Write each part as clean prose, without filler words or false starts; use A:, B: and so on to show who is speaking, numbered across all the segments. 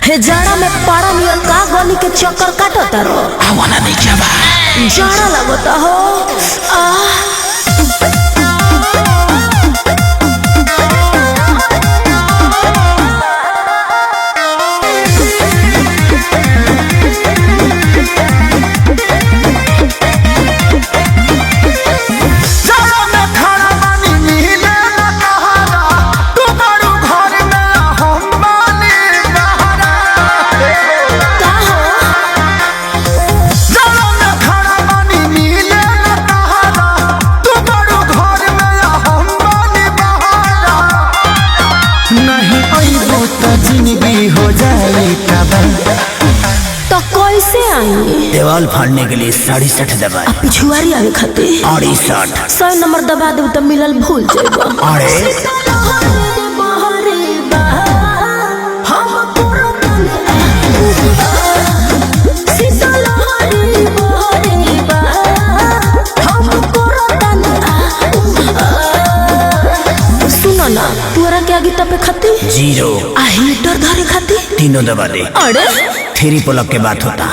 A: हे जाड़ा में पारा नियर का गली के चक्कर काटता रो
B: आवाना नहीं जाबा
A: जाड़ा लगता हो
B: हो जाए
A: तो कैसे आई
B: देवाल फाड़ने के लिए 67 दबा
A: पिछुआरी आवे खातिर
B: 68
A: 100 नंबर दबा दे तो मिलल भूल जाएगा
B: अरे
A: सुनो ना तुअरा के आगे तपे खातिर
B: 0
A: आ हीटर धरे खातिर
B: 3 दबा दे
A: अरे
B: 3 पुलअप के बात होता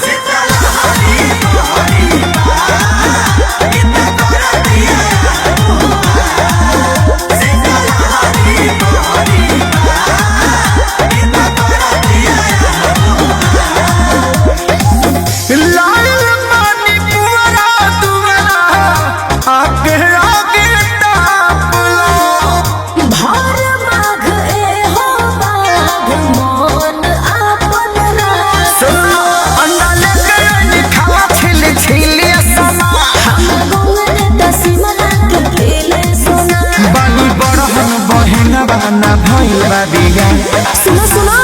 A: सुनो सुनो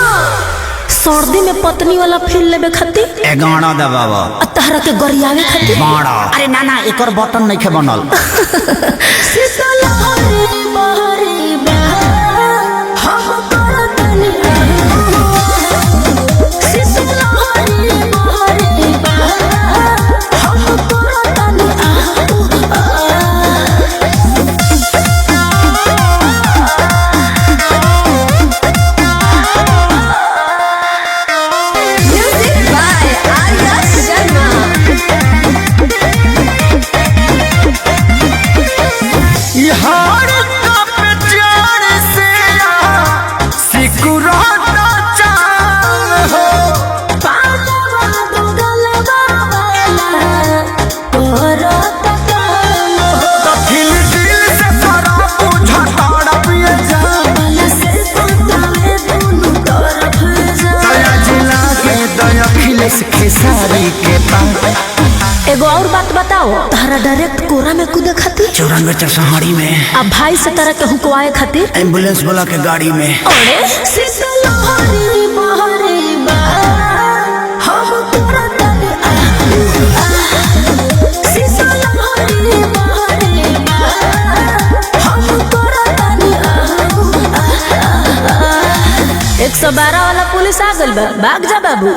A: सर्दी में पत्नी वाला फील लेबे खातिर
B: 11 दबावा
A: तहरा के गरियावे खातिर
B: 12 अरे ना एकर बटन नहीं के बनल खेसारी के पास
A: एगो और बात बताओ तारा डायरेक्ट कोरा में कूदे खातिर
B: 94 चरसहाड़ी में
A: अब भाई से तारा के हुकवाए खातिर
B: एम्बुलेंस वाला के गाड़ी में
A: अरे एक 112 वाला पुलिस आ गइल बा भाग जा बाबू।